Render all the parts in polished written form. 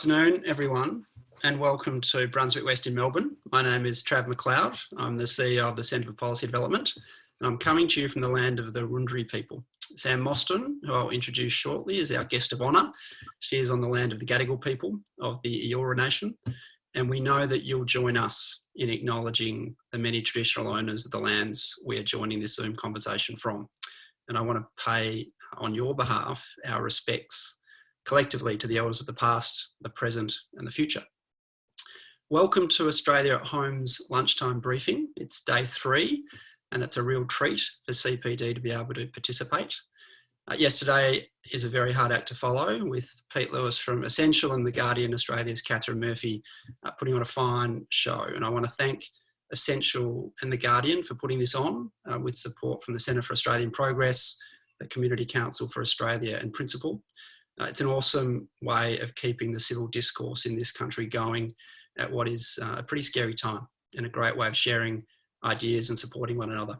Good afternoon, everyone, and welcome to Brunswick West in Melbourne. My name is Travers McLeod. I'm the CEO of the Centre for Policy Development, and I'm coming to you from the land of the Wurundjeri people. Sam Mostyn, who I'll introduce shortly, is our guest of honour. She is on the land of the Gadigal people of the Eora Nation, and we know that you'll join us in acknowledging the many traditional owners of the lands we are joining this Zoom conversation from. And I want to pay, on your behalf, our respects collectively to the elders of the past, the present and the future. Welcome to Australia at Home's lunchtime briefing. It's day 3 and it's a real treat for CPD to be able to participate. Yesterday is a very hard act to follow with Pete Lewis from Essential and The Guardian Australia's Catherine Murphy putting on a fine show. And I want to thank Essential and The Guardian for putting this on with support from the Centre for Australian Progress, the Community Council for Australia and Principle. It's an awesome way of keeping the civil discourse in this country going at what is a pretty scary time, and a great way of sharing ideas and supporting one another.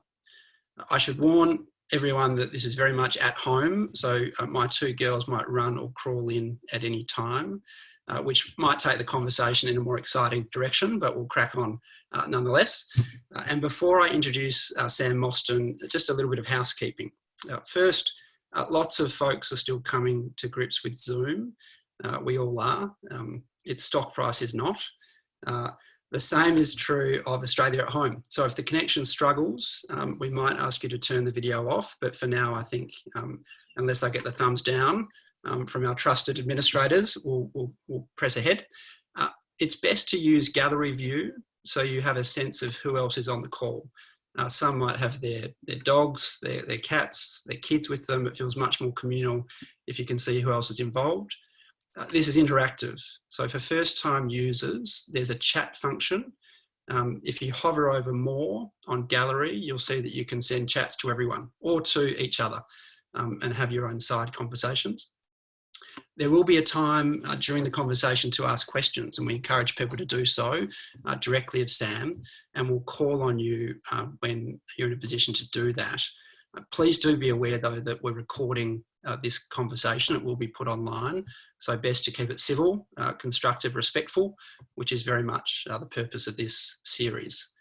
I should warn everyone that this is very much at home, so my 2 girls might run or crawl in at any time, which might take the conversation in a more exciting direction, but we'll crack on nonetheless. And before I introduce Sam Mostyn, just a little bit of housekeeping. First, lots of folks are still coming to grips with Zoom. We all are. Its stock price is not. The same is true of Australia at Home. So if the connection struggles, we might ask you to turn the video off. But for now, I think, unless I get the thumbs down from our trusted administrators, we'll press ahead. It's best to use gallery view so you have a sense of who else is on the call. Some might have their dogs, their cats, their kids with them. It feels much more communal if you can see who else is involved. This is interactive. So for first-time users, there's a chat function. If you hover over more on gallery, you'll see that you can send chats to everyone or to each other and have your own side conversations. There will be a time during the conversation to ask questions, and we encourage people to do so directly of Sam, and we'll call on you when you're in a position to do that. Please do be aware though that we're recording this conversation. It will be put online, so best to keep it civil, constructive, respectful, which is very much the purpose of this series.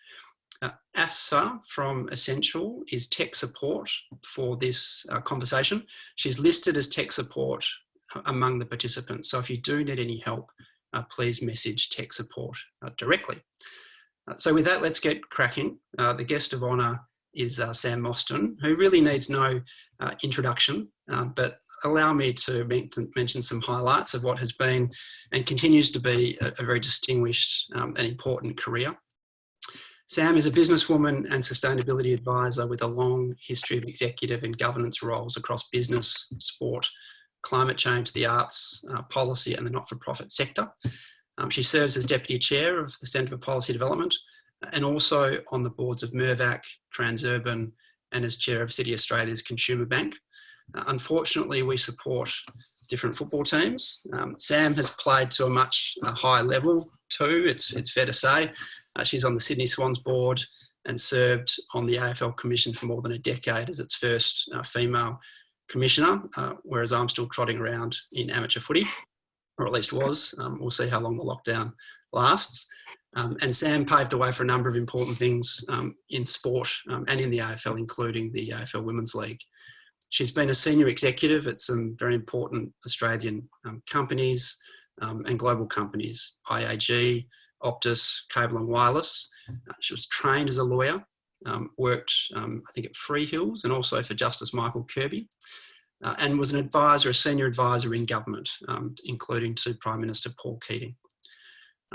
Afsa from Essential is tech support for this conversation. She's listed as tech support among the participants. So if you do need any help, please message tech support directly. So with that, let's get cracking. The guest of honour is Sam Mostyn, who really needs no introduction, but allow me to mention some highlights of what has been and continues to be a very distinguished and important career. Sam is a businesswoman and sustainability advisor with a long history of executive and governance roles across business, sport, climate change, the arts, policy and the not-for-profit sector. She serves as Deputy Chair of the Centre for Policy Development and also on the boards of Mirvac, Transurban and as Chair of City Australia's Consumer Bank. Unfortunately, we support different football teams. Sam has played to a much higher level too, it's fair to say. She's on the Sydney Swans board and served on the AFL Commission for more than a decade as its first female commissioner, whereas I'm still trotting around in amateur footy, or at least was. We'll see how long the lockdown lasts. And Sam paved the way for a number of important things in sport and in the AFL, including the AFL Women's League. She's been a senior executive at some very important Australian companies and global companies, IAG, Optus, Cable and Wireless. She was trained as a lawyer, worked, I think, at Freehills and also for Justice Michael Kirby, and was an advisor, a senior advisor in government, including to Prime Minister Paul Keating.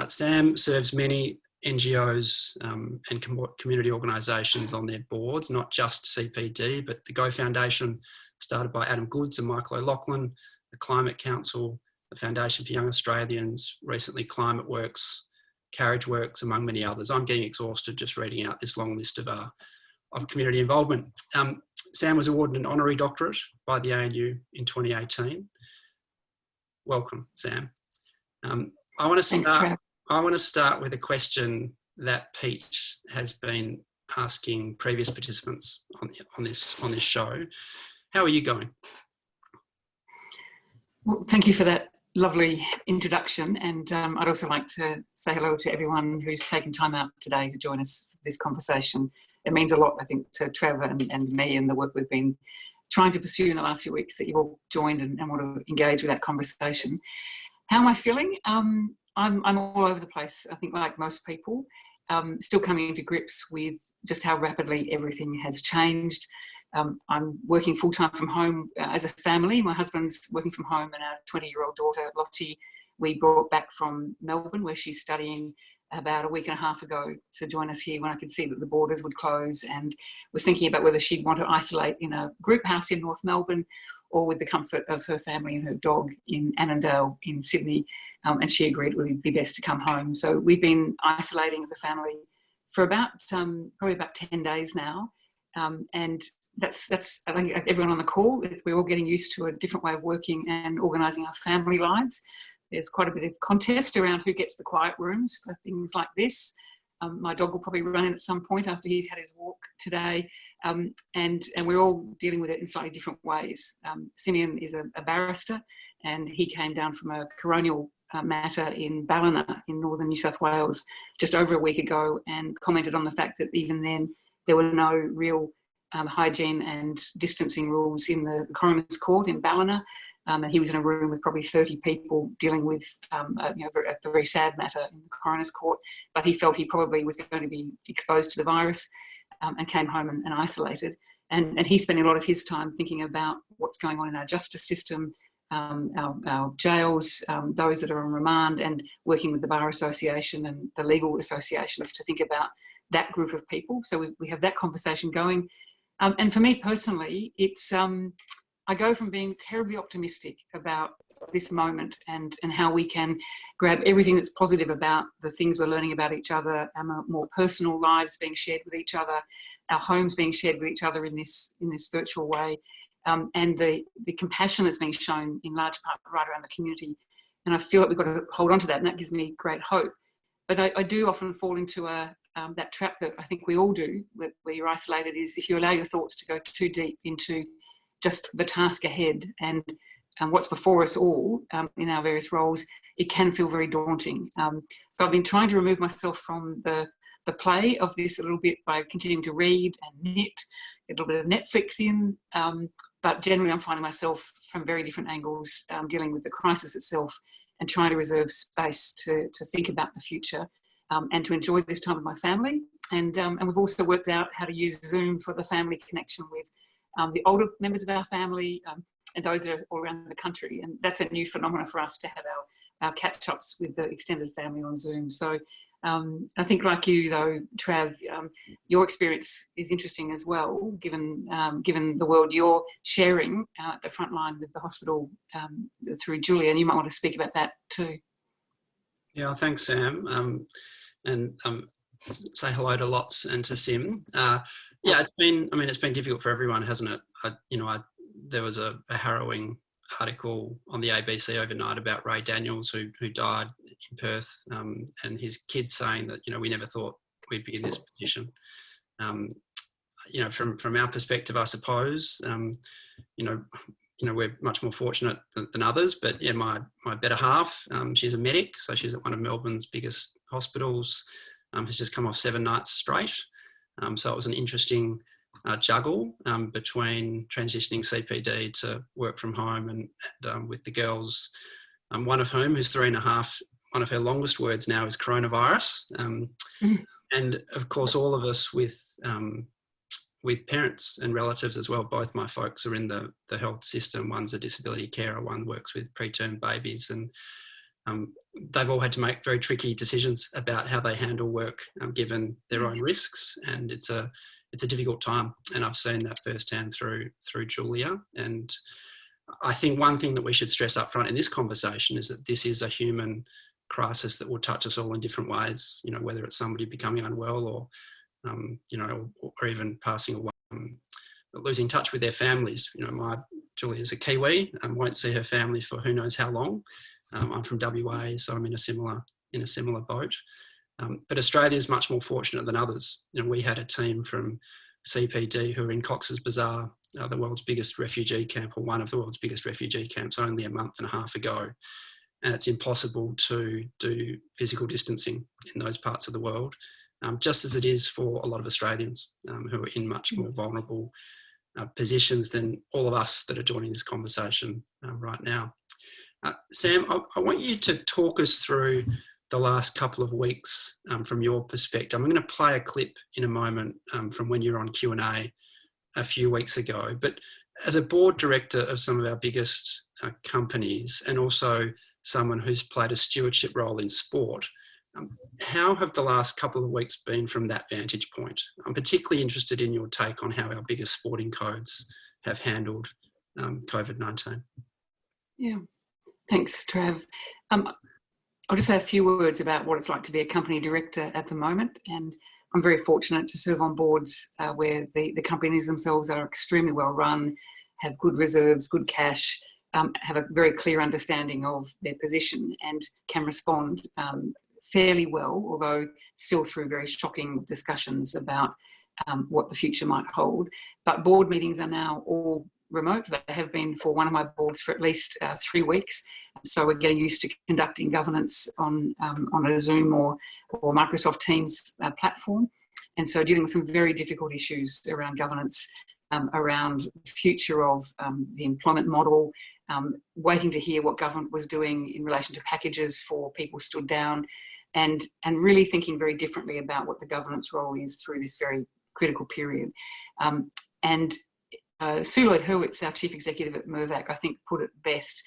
Sam serves many NGOs and community organisations on their boards, not just CPD, but the Go Foundation, started by Adam Goods and Michael O'Loughlin, the Climate Council, the Foundation for Young Australians, recently Climate Works, Carriage Works, among many others. I'm getting exhausted just reading out this long list of community involvement. Sam was awarded an honorary doctorate by the ANU in 2018. Welcome, Sam. I want to start with a question that Pete has been asking previous participants on this show. How are you going? Well, thank you for that lovely introduction, and I'd also like to say hello to everyone who's taken time out today to join us for this conversation. It means a lot, I think, to Trevor and me and the work we've been trying to pursue in the last few weeks, that you've all joined and want to engage with that conversation. How am I feeling? I'm all over the place, I think, like most people. Still coming to grips with just how rapidly everything has changed. I'm working full-time from home as a family. My husband's working from home, and our 20-year-old daughter, Lottie, we brought back from Melbourne, where she's studying, about a week and a half ago, to join us here when I could see that the borders would close, and was thinking about whether she'd want to isolate in a group house in North Melbourne or with the comfort of her family and her dog in Annandale in Sydney. And she agreed it would be best to come home. So we've been isolating as a family for about probably about 10 days now. And that's I think everyone on the call, we're all getting used to a different way of working and organising our family lives. There's quite a bit of contest around who gets the quiet rooms for things like this. My dog will probably run in at some point after he's had his walk today. And we're all dealing with it in slightly different ways. Simeon is a barrister, and he came down from a coronial matter in Ballina in northern New South Wales just over a week ago, and commented on the fact that even then there were no real hygiene and distancing rules in the coroner's court in Ballina. And he was in a room with probably 30 people dealing with a very sad matter in the coroner's court, but he felt he probably was going to be exposed to the virus, and came home and isolated. And he's spending a lot of his time thinking about what's going on in our justice system, our jails, those that are on remand, and working with the Bar Association and the legal associations to think about that group of people. So we have that conversation going. And for me personally, it's I go from being terribly optimistic about this moment and how we can grab everything that's positive about the things we're learning about each other, our more personal lives being shared with each other, our homes being shared with each other in this virtual way, and the compassion that's being shown in large part right around the community. And I feel like we've got to hold on to that, and that gives me great hope. But I do often fall into that trap that I think we all do, where you're isolated, is if you allow your thoughts to go too deep into just the task ahead and what's before us all in our various roles, it can feel very daunting. So I've been trying to remove myself from the play of this a little bit by continuing to read and knit, get a little bit of Netflix in, but generally I'm finding myself from very different angles dealing with the crisis itself and trying to reserve space to think about the future and to enjoy this time with my family. And we've also worked out how to use Zoom for the family connection with the older members of our family and those that are all around the country. And that's a new phenomenon for us, to have our catch-ups with the extended family on Zoom. So I think, like you though, Trav, your experience is interesting as well, given the world you're sharing at the front line with the hospital through Julia, and you might want to speak about that too. Yeah, thanks, Sam. And say hello to Lots and to Sim. Yeah, it's been difficult for everyone, hasn't it? There was a harrowing article on the ABC overnight about Ray Daniels, who died in Perth, and his kids saying that, we never thought we'd be in this position. From our perspective, I suppose, we're much more fortunate than others, but yeah, my better half, she's a medic, so she's at one of Melbourne's biggest hospitals, has just come off 7 nights straight. So it was an interesting juggle between transitioning CPD to work from home and with the girls, one of whom, who's 3.5, one of her longest words now is coronavirus. And of course, all of us with parents and relatives as well. Both my folks are in the health system. One's a disability carer, one works with preterm babies, and they've all had to make very tricky decisions about how they handle work, given their own risks. And it's a difficult time, and I've seen that firsthand through Julia. And I think one thing that we should stress up front in this conversation is that this is a human crisis that will touch us all in different ways. Whether it's somebody becoming unwell or or even passing away, losing touch with their families. My Julia's a Kiwi and won't see her family for who knows how long. I'm from WA, so I'm in a similar boat. But Australia is much more fortunate than others. We had a team from CPD who were in Cox's Bazar, the world's biggest refugee camp, or one of the world's biggest refugee camps, only a month and a half ago. and it's impossible to do physical distancing in those parts of the world, just as it is for a lot of Australians who are in much more vulnerable positions than all of us that are joining this conversation right now. Sam, I want you to talk us through the last couple of weeks from your perspective. I'm going to play a clip in a moment from when you were on Q&A a few weeks ago, but as a board director of some of our biggest companies, and also someone who's played a stewardship role in sport, how have the last couple of weeks been from that vantage point? I'm particularly interested in your take on how our biggest sporting codes have handled COVID-19. Yeah, thanks, Trav. I'll just say a few words about what it's like to be a company director at the moment. And I'm very fortunate to serve on boards where the companies themselves are extremely well run, have good reserves, good cash, have a very clear understanding of their position and can respond fairly well, although still through very shocking discussions about what the future might hold. But board meetings are now all remote. They have been for one of my boards for at least 3 weeks. So we're getting used to conducting governance on a Zoom or Microsoft Teams platform. And so dealing with some very difficult issues around governance, around the future of the employment model, waiting to hear what government was doing in relation to packages for people stood down, and really thinking very differently about what the governance role is through this very critical period. Sue Lloyd-Hurwitz, our Chief Executive at Mirvac, I think put it best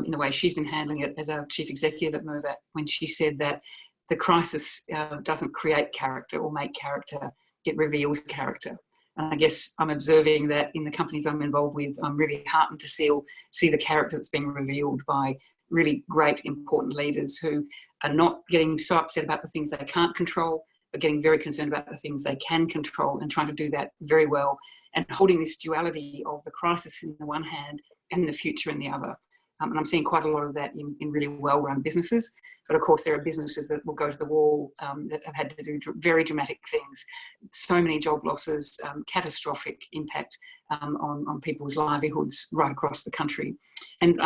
in the way she's been handling it as our Chief Executive at Mirvac, when she said that the crisis doesn't create character or make character, it reveals character. And I guess I'm observing that in the companies I'm involved with, I'm really heartened to see the character that's being revealed by really great, important leaders who are not getting so upset about the things they can't control, but getting very concerned about the things they can control and trying to do that very well, and holding this duality of the crisis in the one hand and the future in the other. And I'm seeing quite a lot of that in really well-run businesses. But of course, there are businesses that will go to the wall that have had to do very dramatic things. So many job losses, catastrophic impact on people's livelihoods right across the country. And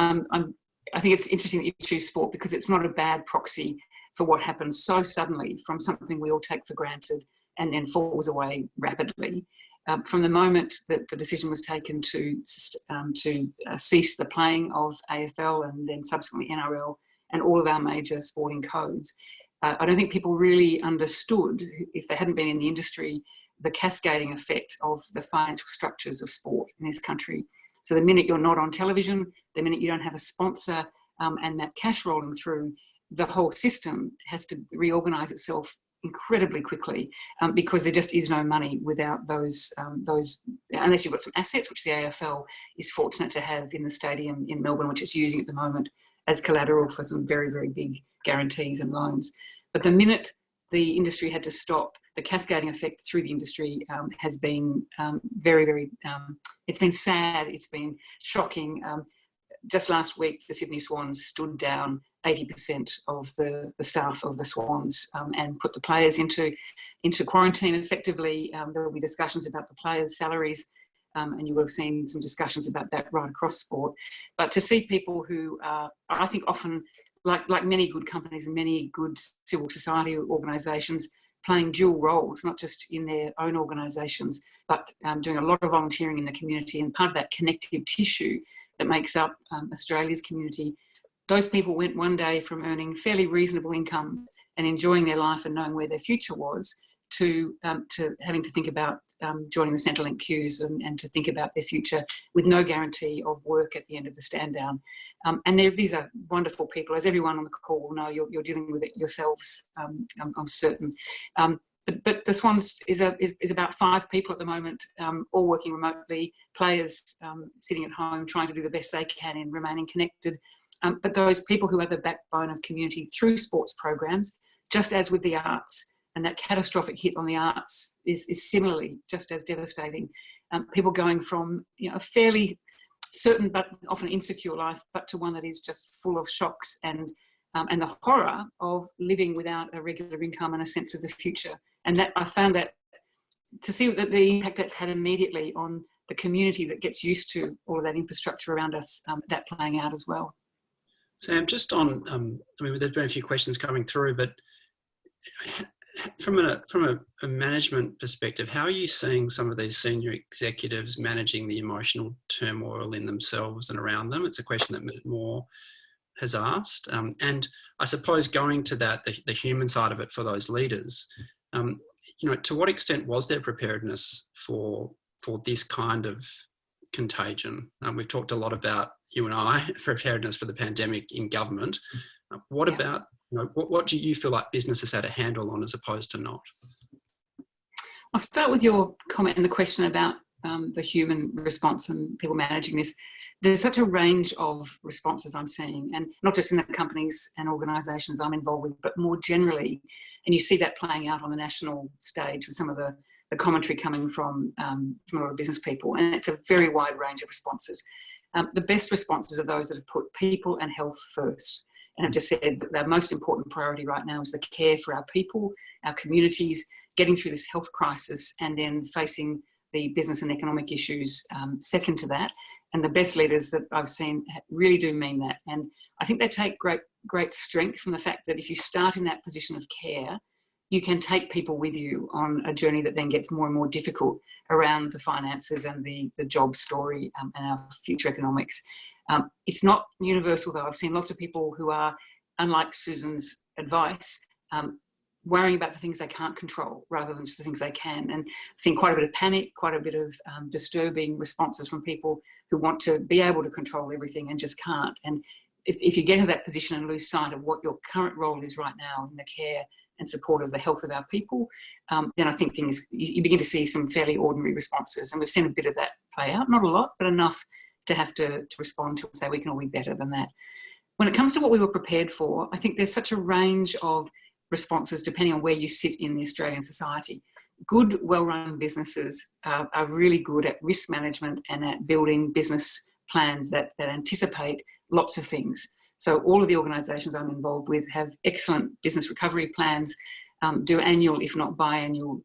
I think it's interesting that you choose sport, because it's not a bad proxy for what happens so suddenly from something we all take for granted and then falls away rapidly. From the moment that the decision was taken to cease the playing of AFL and then subsequently NRL and all of our major sporting codes, I don't think people really understood, if they hadn't been in the industry, the cascading effect of the financial structures of sport in this country. So the minute you're not on television, the minute you don't have a sponsor and that cash rolling through, the whole system has to reorganise itself incredibly quickly because there just is no money without those, unless you've got some assets, which the AFL is fortunate to have in the stadium in Melbourne, which it's using at the moment as collateral for some very, very big guarantees and loans. But the minute the industry had to stop, the cascading effect through the industry has been very, very, it's been sad, it's been shocking. Just last week, the Sydney Swans stood down 80% of the staff of the Swans and put the players into quarantine effectively. There will be discussions about the players' salaries, and you will have seen some discussions about that right across sport. But to see people who are, I think often, like many good companies and many good civil society organisations, playing dual roles, not just in their own organisations, but doing a lot of volunteering in the community, and part of that connective tissue that makes up Australia's community. Those people went one day from earning fairly reasonable income and enjoying their life and knowing where their future was to having to think about joining the Centrelink queues and to think about their future with no guarantee of work at the end of the stand down. And these are wonderful people, as everyone on the call will know. You're dealing with it yourselves, I'm certain. But the Swans is about 5 people at the moment, all working remotely, players sitting at home trying to do the best they can in remaining connected. But those people who are the backbone of community through sports programs, just as with the arts, and that catastrophic hit on the arts is similarly just as devastating. People going from a fairly certain but often insecure life, but to one that is just full of shocks and the horror of living without a regular income and a sense of the future. And that I found that to see that the impact that's had immediately on the community that gets used to all of that infrastructure around us, that playing out as well. Sam, just on, I mean, there's been a few questions coming through, but from a management perspective, how are you seeing some of these senior executives managing the emotional turmoil in themselves and around them? It's a question that Moore has asked. And I suppose going to that, the human side of it for those leaders, to what extent was there preparedness for this kind of contagion? We've talked a lot about, you and I, preparedness for the pandemic in government. What about, what do you feel like business has had a handle on as opposed to not? I'll start with your comment and the question about the human response and people managing this. There's such a range of responses I'm seeing, and not just in the companies and organisations I'm involved with, but more generally. And you see that playing out on the national stage with some of the commentary coming from a lot of business people. And it's a very wide range of responses. The best responses are those that have put people and health first. And I've just said that the most important priority right now is the care for our people, our communities, getting through this health crisis, and then facing the business and economic issues second to that. And the best leaders that I've seen really do mean that. And I think they take great strength from the fact that if you start in that position of care, you can take people with you on a journey that then gets more and more difficult around the finances and the job story and our future economics. It's not universal though. I've seen lots of people who are, unlike Susan's advice, worrying about the things they can't control rather than just the things they can. And seeing quite a bit of panic, quite a bit of disturbing responses from people who want to be able to control everything and just can't. And if you get into that position and lose sight of what your current role is right now in the care and support of the health of our people, then I think you begin to see some fairly ordinary responses. And we've seen a bit of that play out, not a lot, but enough to have to respond to and say we can all be better than that. When it comes to what we were prepared for, I think there's such a range of responses depending on where you sit in the Australian society. Good, well-run businesses are really good at risk management and at building business plans that anticipate lots of things. So all of the organisations I'm involved with have excellent business recovery plans, do annual, if not biannual,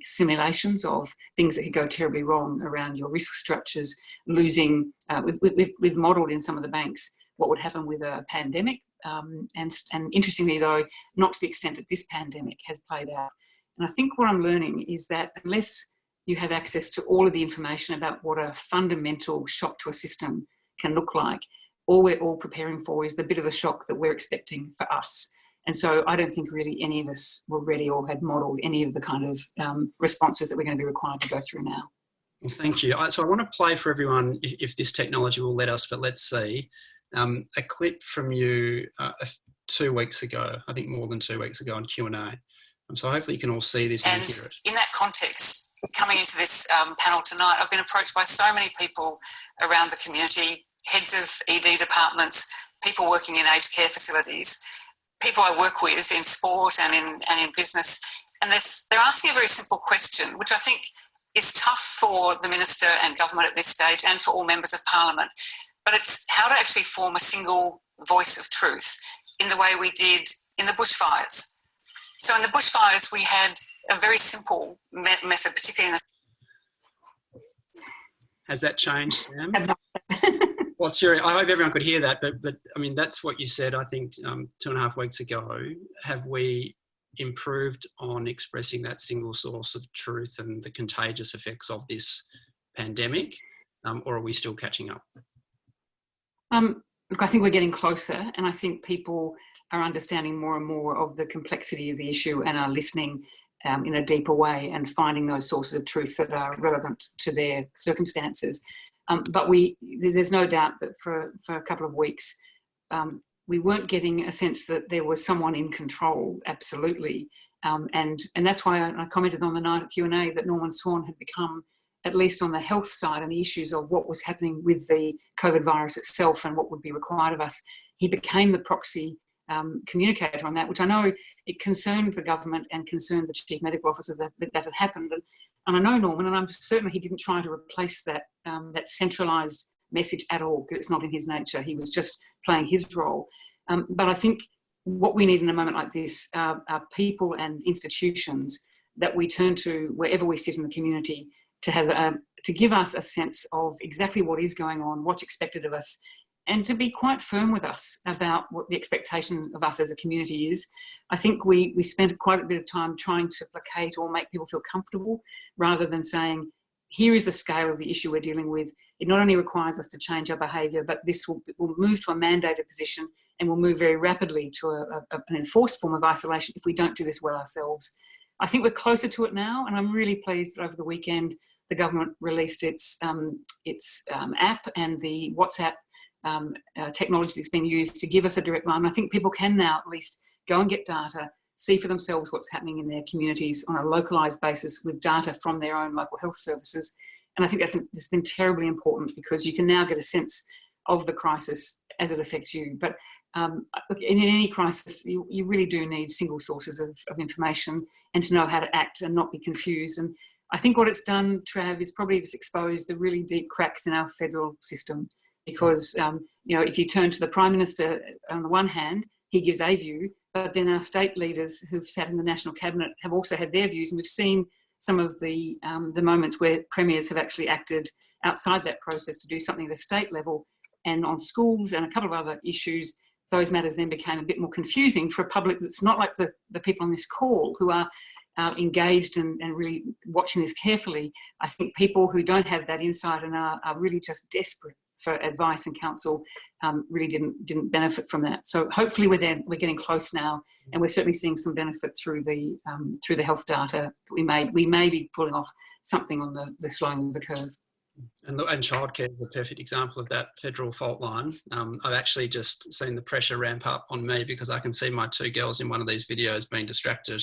simulations of things that could go terribly wrong around your risk structures, losing, we've modelled in some of the banks what would happen with a pandemic. And interestingly though, not to the extent that this pandemic has played out. And I think what I'm learning is that unless you have access to all of the information about what a fundamental shock to a system can look like, all we're all preparing for is the bit of a shock that we're expecting for us. And so I don't think really any of us were ready or had modelled any of the kind of responses that we're going to be required to go through now. Well, thank you. So I want to play for everyone, if this technology will let us, but let's see, a clip from you 2 weeks ago, I think more than 2 weeks ago on Q&A. So hopefully you can all see this and hear it. In that context, coming into this panel tonight, I've been approached by so many people around the community, heads of ED departments, people working in aged care facilities, people I work with in sport and in business, and they're asking a very simple question, which I think is tough for the Minister and government at this stage and for all members of Parliament, but it's how to actually form a single voice of truth in the way we did in the bushfires. So in the bushfires, we had a very simple method, particularly in the... Has that changed, Sam? Well, I hope everyone could hear that, but I mean, that's what you said, I think, 2.5 weeks ago. Have we improved on expressing that single source of truth and the contagious effects of this pandemic, or are we still catching up? Look, I think we're getting closer, and I think people are understanding more and more of the complexity of the issue and are listening in a deeper way and finding those sources of truth that are relevant to their circumstances. But there's no doubt that for a couple of weeks, we weren't getting a sense that there was someone in control, absolutely. And that's why I commented on the night at Q&A that Norman Swan had become, at least on the health side and the issues of what was happening with the COVID virus itself and what would be required of us, he became the proxy communicator on that, which I know it concerned the government and concerned the Chief Medical Officer that had happened. And I know Norman, and I'm certain he didn't try to replace that centralised message at all, because it's not in his nature. He was just playing his role. But I think what we need in a moment like this are people and institutions that we turn to wherever we sit in the community to have to give us a sense of exactly what is going on, what's expected of us, and to be quite firm with us about what the expectation of us as a community is. I think we spent quite a bit of time trying to placate or make people feel comfortable, rather than saying, here is the scale of the issue we're dealing with. It not only requires us to change our behaviour, but this will move to a mandated position, and will move very rapidly to an enforced form of isolation if we don't do this well ourselves. I think we're closer to it now, and I'm really pleased that over the weekend the government released its app and the WhatsApp technology that's being used to give us a direct line. I think people can now at least go and get data, see for themselves what's happening in their communities on a localised basis with data from their own local health services. And I think that's been terribly important, because you can now get a sense of the crisis as it affects you. But in any crisis, you really do need single sources of information, and to know how to act and not be confused. And I think what it's done, Trav, is probably just expose the really deep cracks in our federal system. Because, if you turn to the Prime Minister, on the one hand, he gives a view, but then our state leaders who've sat in the National Cabinet have also had their views. And we've seen some of the moments where premiers have actually acted outside that process to do something at a state level. And on schools and a couple of other issues, those matters then became a bit more confusing for a public that's not like the people on this call who are engaged and really watching this carefully. I think people who don't have that insight and are really just desperate for advice and counsel really didn't benefit from that. So hopefully we're there. We're getting close now, and we're certainly seeing some benefit through the health data that we may be pulling off something on the slowing of the curve. And childcare is a perfect example of that federal fault line. I've actually just seen the pressure ramp up on me, because I can see my two girls in one of these videos being distracted,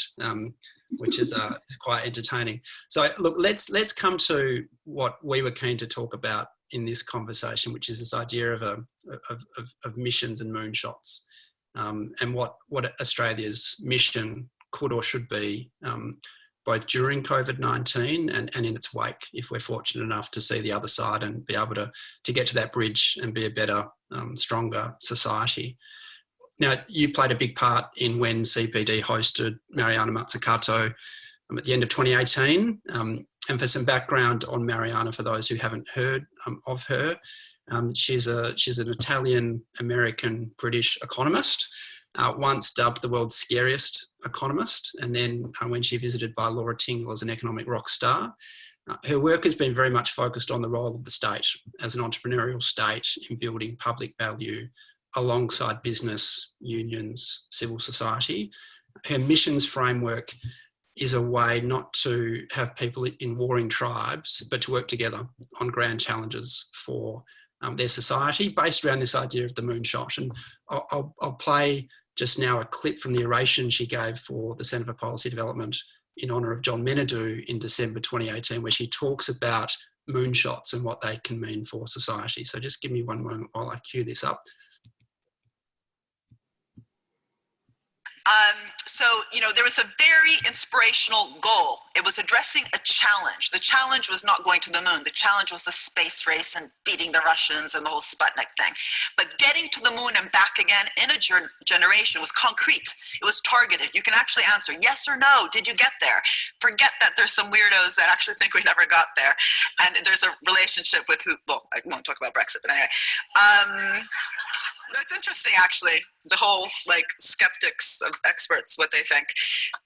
which is quite entertaining. So look, let's come to what we were keen to talk about in this conversation, which is this idea of missions and moonshots, and what Australia's mission could or should be, both during COVID-19 and in its wake, if we're fortunate enough to see the other side and be able to get to that bridge and be a better, stronger society. Now, you played a big part in when CPD hosted Mariana Mazzucato at the end of 2018. And for some background on Mariana, for those who haven't heard of her, she's an Italian-American British economist, once dubbed the world's scariest economist, and then when she visited by Laura Tingle as an economic rock star. Her work has been very much focused on the role of the state as an entrepreneurial state in building public value alongside business, unions, civil society. Her missions framework is a way not to have people in warring tribes, but to work together on grand challenges for their society, based around this idea of the moonshot. And I'll play just now a clip from the oration she gave for the Centre for Policy Development in honour of John Menadue in December 2018, where she talks about moonshots and what they can mean for society. So just give me one moment while I cue this up. So, there was a very inspirational goal. It was addressing a challenge. The challenge was not going to the moon. The challenge was the space race and beating the Russians and the whole Sputnik thing. But getting to the moon and back again in a generation was concrete. It was targeted. You can actually answer yes or no. Did you get there? Forget that there's some weirdos that actually think we never got there. And there's a relationship with who, well, I won't talk about Brexit, but anyway. That's interesting, actually, the whole skeptics of experts, what they think.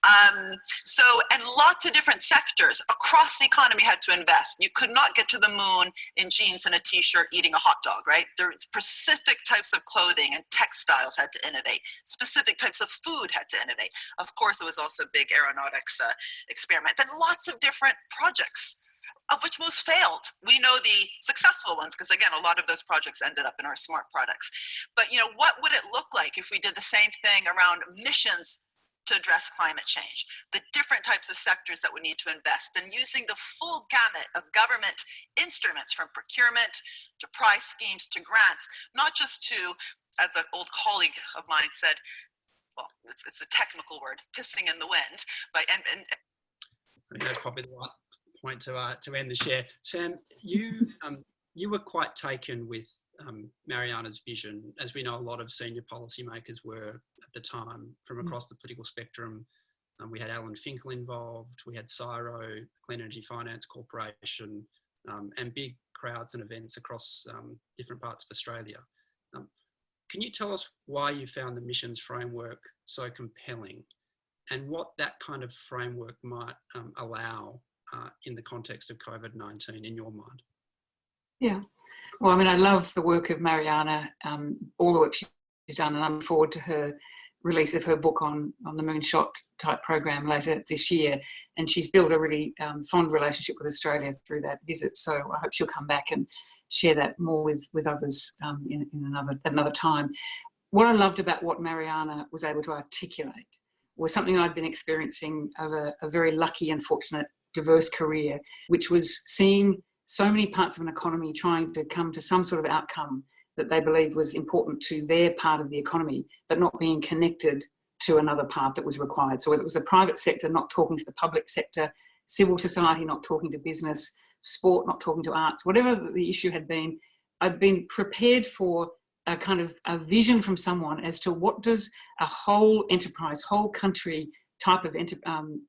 And lots of different sectors across the economy had to invest. You could not get to the moon in jeans and a t-shirt eating a hot dog, right? There's specific types of clothing and textiles had to innovate. Specific types of food had to innovate. Of course, it was also a big aeronautics experiment. Then lots of different projects, of which most failed. We know the successful ones, because again, a lot of those projects ended up in our smart products. But what would it look like if we did the same thing around missions to address climate change? The different types of sectors that would need to invest, and using the full gamut of government instruments, from procurement to prize schemes to grants, not just to, as an old colleague of mine said, well, it's a technical word, pissing in the wind, but I think that's probably the right point to end the share. Sam, you were quite taken with Mariana's vision. As we know, a lot of senior policymakers were at the time from across the political spectrum. We had Alan Finkel involved, we had CSIRO, Clean Energy Finance Corporation, and big crowds and events across different parts of Australia. Can you tell us why you found the missions framework so compelling, and what that kind of framework might allow in the context of COVID-19 in your mind? Yeah, well, I mean, I love the work of Mariana, all the work she's done, and I'm looking forward to her release of her book on the moonshot type program later this year. And she's built a really fond relationship with Australia through that visit. So I hope she'll come back and share that more with others in another time. What I loved about what Mariana was able to articulate was something I'd been experiencing over a very lucky and fortunate diverse career, which was seeing so many parts of an economy trying to come to some sort of outcome that they believed was important to their part of the economy, but not being connected to another part that was required. So whether it was the private sector not talking to the public sector, civil society not talking to business, sport not talking to arts, whatever the issue had been, I'd been prepared for a kind of a vision from someone as to what does a whole enterprise, whole country type of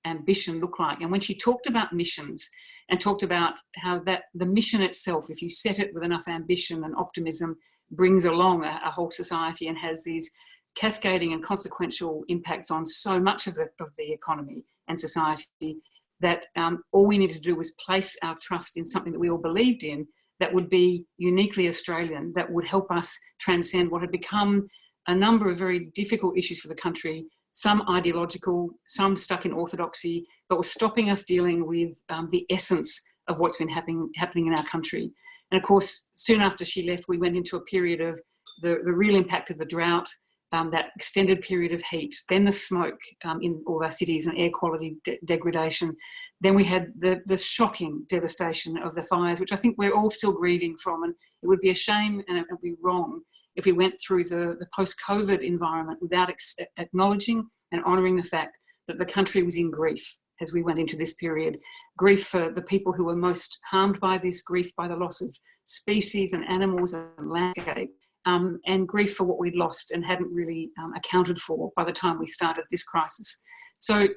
ambition look like. And when she talked about missions and talked about how that the mission itself, if you set it with enough ambition and optimism, brings along a whole society and has these cascading and consequential impacts on so much of the economy and society, that all we needed to do was place our trust in something that we all believed in, that would be uniquely Australian, that would help us transcend what had become a number of very difficult issues for the country, some ideological, some stuck in orthodoxy, but was stopping us dealing with the essence of what's been happening in our country. And of course, soon after she left, we went into a period of the real impact of the drought, that extended period of heat, then the smoke in all of our cities and air quality degradation. Then we had the shocking devastation of the fires, which I think we're all still grieving from. And it would be a shame and it would be wrong if we went through the post-COVID environment without acknowledging and honouring the fact that the country was in grief as we went into this period. Grief for the people who were most harmed by this, grief by the loss of species and animals and landscape, and grief for what we'd lost and hadn't really accounted for by the time we started this crisis. So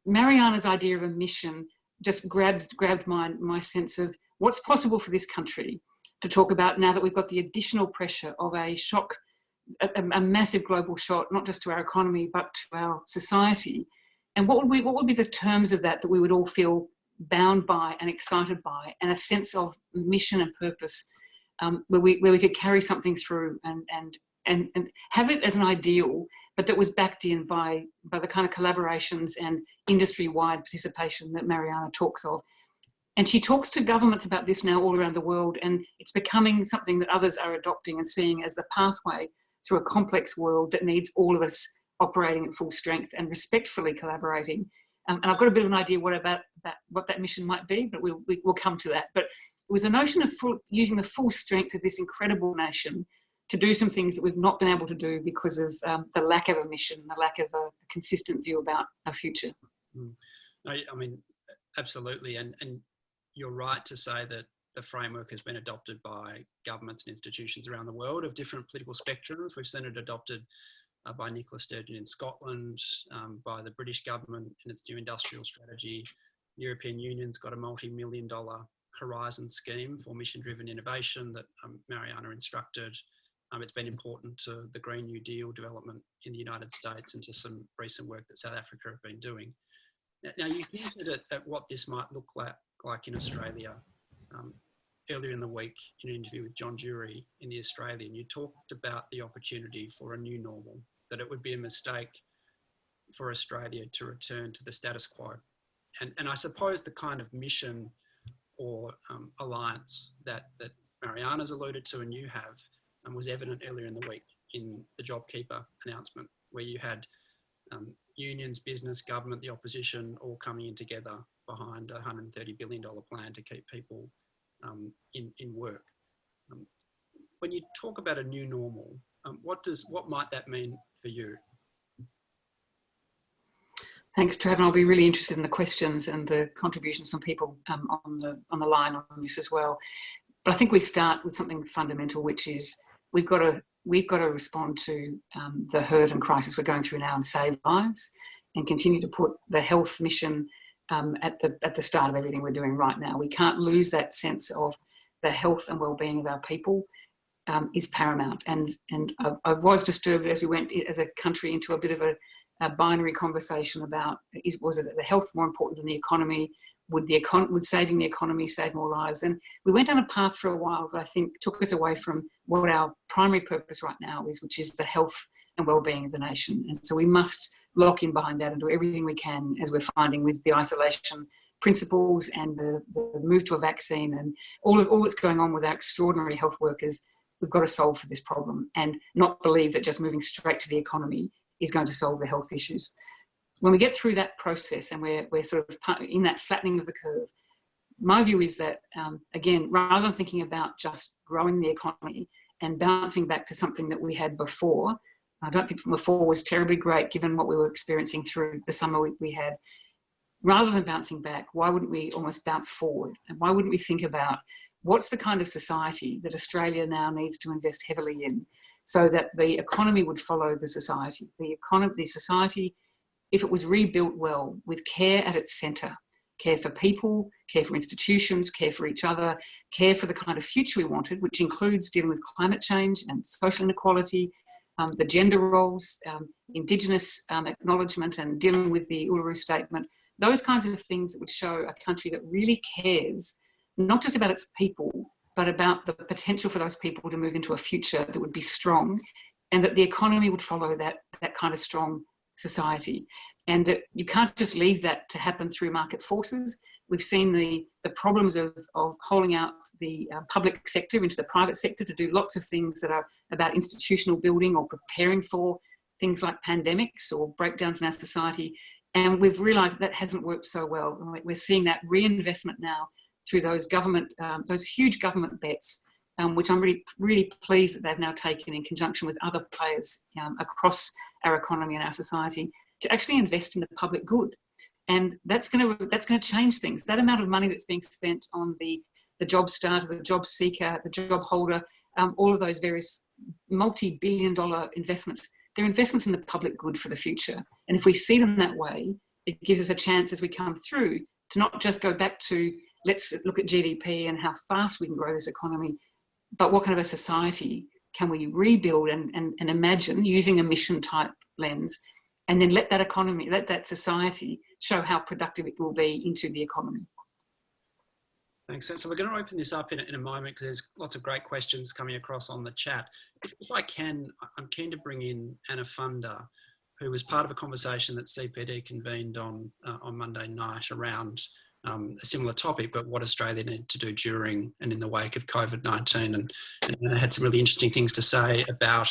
Mariana's idea of a mission just grabbed my sense of what's possible for this country to talk about now that we've got the additional pressure of a shock, a massive global shock, not just to our economy, but to our society. And what would be the terms of that we would all feel bound by and excited by, and a sense of mission and purpose, where we could carry something through and have it as an ideal, but that was backed in by the kind of collaborations and industry-wide participation that Mariana talks of. And she talks to governments about this now all around the world, and it's becoming something that others are adopting and seeing as the pathway through a complex world that needs all of us operating at full strength and respectfully collaborating. And I've got a bit of an idea what that mission might be, but we'll come to that. But it was the notion of using the full strength of this incredible nation to do some things that we've not been able to do because of the lack of a mission, the lack of a consistent view about our future. I mean, absolutely. And you're right to say that the framework has been adopted by governments and institutions around the world of different political spectrums. We've seen it adopted by Nicola Sturgeon in Scotland, by the British government in its new industrial strategy. The European Union's got a multi-million-dollar Horizon scheme for mission-driven innovation that Mariana instructed. It's been important to the Green New Deal development in the United States and to some recent work that South Africa have been doing. Now you hinted at what this might look like in Australia. Earlier in the week, in an interview with John Jury in The Australian, you talked about the opportunity for a new normal, that it would be a mistake for Australia to return to the status quo. And I suppose the kind of mission or alliance that Mariana's alluded to and you have was evident earlier in the week in the JobKeeper announcement, where you had unions, business, government, the opposition all coming in together behind a $130 billion plan to keep people in work. When you talk about a new normal, what might that mean for you? Thanks, Trav, and I'll be really interested in the questions and the contributions from people on the line on this as well. But I think we start with something fundamental, which is we've got to respond to the hurt and crisis we're going through now and save lives, and continue to put the health mission at the start of everything we're doing right now. We can't lose that sense of the health and well-being of our people. is paramount. And I was disturbed as we went as a country into a bit of a binary conversation about, was it the health more important than the economy? Would saving the economy save more lives? And we went down a path for a while that I think took us away from what our primary purpose right now is, which is the health and well-being of the nation. And so we must lock in behind that and do everything we can, as we're finding with the isolation principles and the move to a vaccine and all that's going on with our extraordinary health workers. We've got to solve for this problem and not believe that just moving straight to the economy is going to solve the health issues. When we get through that process and we're sort of in that flattening of the curve, my view is that, again, rather than thinking about just growing the economy and bouncing back to something that we had before, I don't think before was terribly great given what we were experiencing through the summer we had. Rather than bouncing back, why wouldn't we almost bounce forward? And why wouldn't we think about what's the kind of society that Australia now needs to invest heavily in so that the economy would follow the society? The society, if it was rebuilt well, with care at its centre, care for people, care for institutions, care for each other, care for the kind of future we wanted, which includes dealing with climate change and social inequality, the gender roles, Indigenous acknowledgement and dealing with the Uluru Statement, those kinds of things that would show a country that really cares, not just about its people, but about the potential for those people to move into a future that would be strong, and that the economy would follow that kind of strong society. And that you can't just leave that to happen through market forces. We've seen the problems of holding out the public sector into the private sector to do lots of things that are about institutional building or preparing for things like pandemics or breakdowns in our society. And we've realised that hasn't worked so well. We're seeing that reinvestment now through those huge government bets, which I'm really, really pleased that they've now taken in conjunction with other players across our economy and our society to actually invest in the public good. And that's going to change things. That amount of money that's being spent on the job starter, the job seeker, the job holder, all of those various multi-billion-dollar investments, they're investments in the public good for the future. And if we see them that way, it gives us a chance as we come through to not just go back to, let's look at GDP and how fast we can grow this economy, but what kind of a society can we rebuild and imagine using a mission type lens, and then let that economy, let that society show how productive it will be into the economy. Thanks. So we're going to open this up in a moment because there's lots of great questions coming across on the chat. If I can, I'm keen to bring in Anna Funder, who was part of a conversation that CPD convened on Monday night around a similar topic, but what Australia needed to do during and in the wake of COVID-19. And Anna had some really interesting things to say about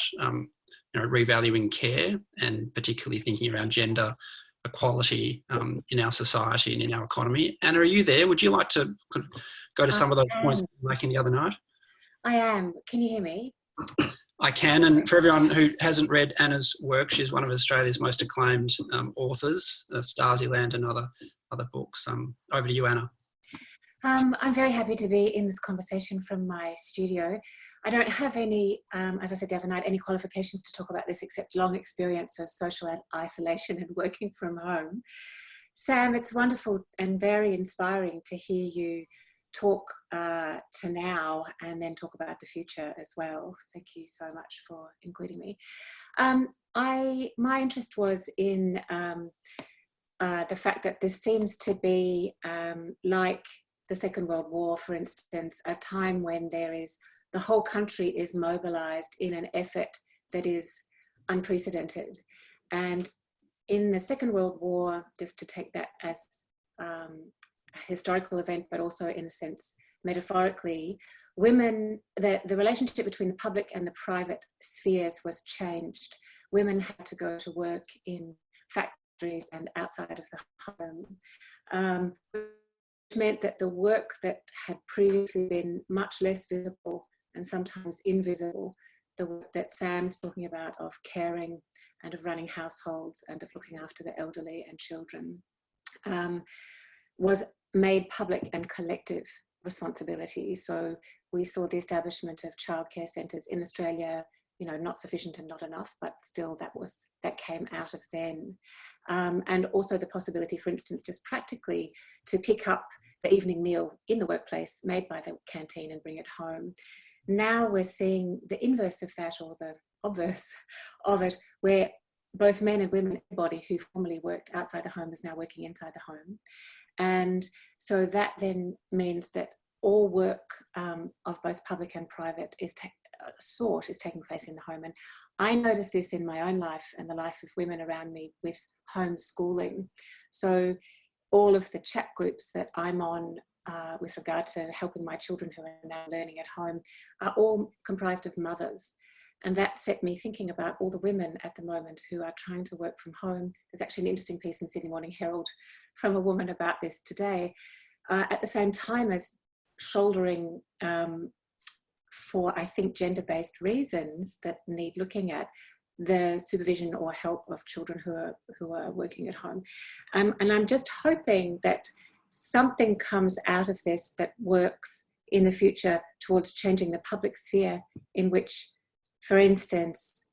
revaluing care and particularly thinking around gender equality in our society and in our economy. Anna, are you there? Would you like to go to some of those points you were making the other night? I am. Can you hear me? I can. And for everyone who hasn't read Anna's work, she's one of Australia's most acclaimed authors, Stasiland and other books. Over to you, Anna. I'm very happy to be in this conversation from my studio. I don't have any, as I said the other night, any qualifications to talk about this except long experience of social isolation and working from home. Sam, it's wonderful and very inspiring to hear you talk to now and then talk about the future as well. Thank you so much for including me. My interest was in the fact that this seems to be like the Second World War, for instance, a time when the whole country is mobilised in an effort that is unprecedented. And in the Second World War, just to take that as a historical event, but also in a sense metaphorically, women, the relationship between the public and the private spheres was changed. Women had to go to work in factories and outside of the home. Which meant that the work that had previously been much less visible and sometimes invisible, the work that Sam's talking about of caring and of running households and of looking after the elderly and children, was made public and collective responsibility. So we saw the establishment of childcare centres in Australia, not sufficient and not enough, but still that came out of then. And also the possibility, for instance, just practically to pick up the evening meal in the workplace made by the canteen and bring it home. now we're seeing the inverse of that, or the obverse of it, where both men and women, everybody who formerly worked outside the home is now working inside the home. And so that then means that all work of both public and private is taking place in the home. And I noticed this in my own life and the life of women around me with homeschooling. So all of the chat groups that I'm on with regard to helping my children who are now learning at home are all comprised of mothers. And that set me thinking about all the women at the moment who are trying to work from home. There's actually an interesting piece in Sydney Morning Herald from a woman about this today, at the same time as shouldering for, I think, gender-based reasons that need looking at, the supervision or help of children who are working at home. And I'm just hoping that something comes out of this that works in the future towards changing the public sphere, in which, for instance,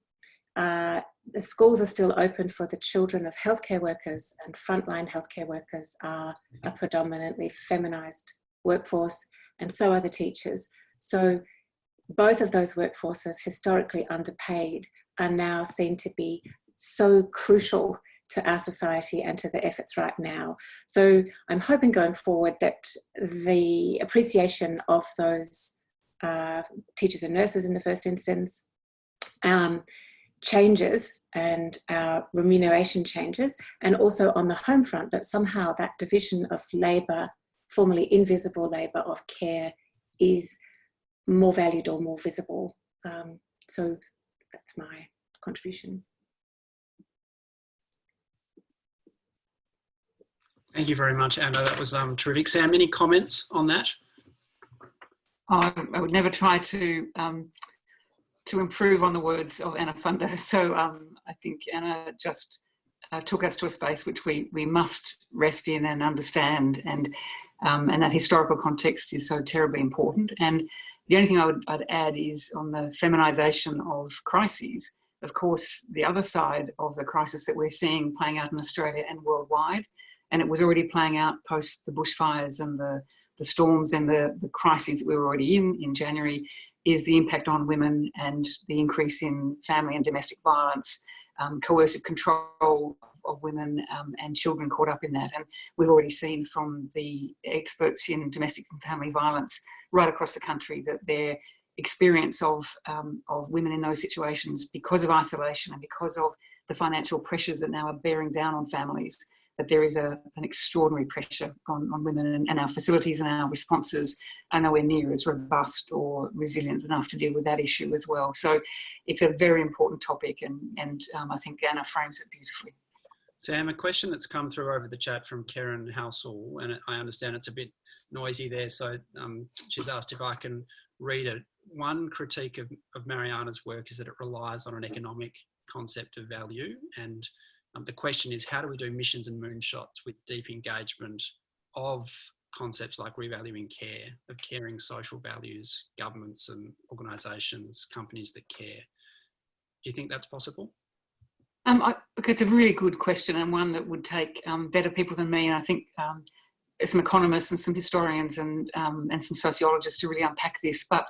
the schools are still open for the children of healthcare workers, and frontline healthcare workers are a predominantly feminised workforce, and so are the teachers. So both of those workforces, historically underpaid, are now seen to be so crucial to our society and to the efforts right now. So I'm hoping going forward that the appreciation of those teachers and nurses in the first instance changes, and our remuneration changes, and also on the home front, that somehow that division of labour, formerly invisible labour of care, is more valued or more visible. So that's my contribution. Thank you very much, Anna. That was terrific. Sam, any comments on that? I would never try to improve on the words of Anna Funder. So I think Anna just took us to a space which we must rest in and understand, and that historical context is so terribly important. And the only thing I'd add is on the feminisation of crises. Of course, the other side of the crisis that we're seeing playing out in Australia and worldwide, and it was already playing out post the bushfires and the storms and the crises that we were already in January, is the impact on women and the increase in family and domestic violence, coercive control of women and children caught up in that. And we've already seen from the experts in domestic and family violence right across the country that their experience of women in those situations, because of isolation and because of the financial pressures that now are bearing down on families, that there is an extraordinary pressure on women, and our facilities and our responses are nowhere near as robust or resilient enough to deal with that issue as well. So it's a very important topic, and I think Anna frames it beautifully. Sam, a question that's come through over the chat from Karen Housel, and I understand it's a bit noisy there, so she's asked if I can read it. One critique of Mariana's work is that it relies on an economic concept of value, and the question is, how do we do missions and moonshots with deep engagement of concepts like revaluing care, of caring social values, governments and organisations, companies that care? Do you think that's possible? Look, it's a really good question, and one that would take better people than me, and I think some economists and some historians and some sociologists to really unpack this. But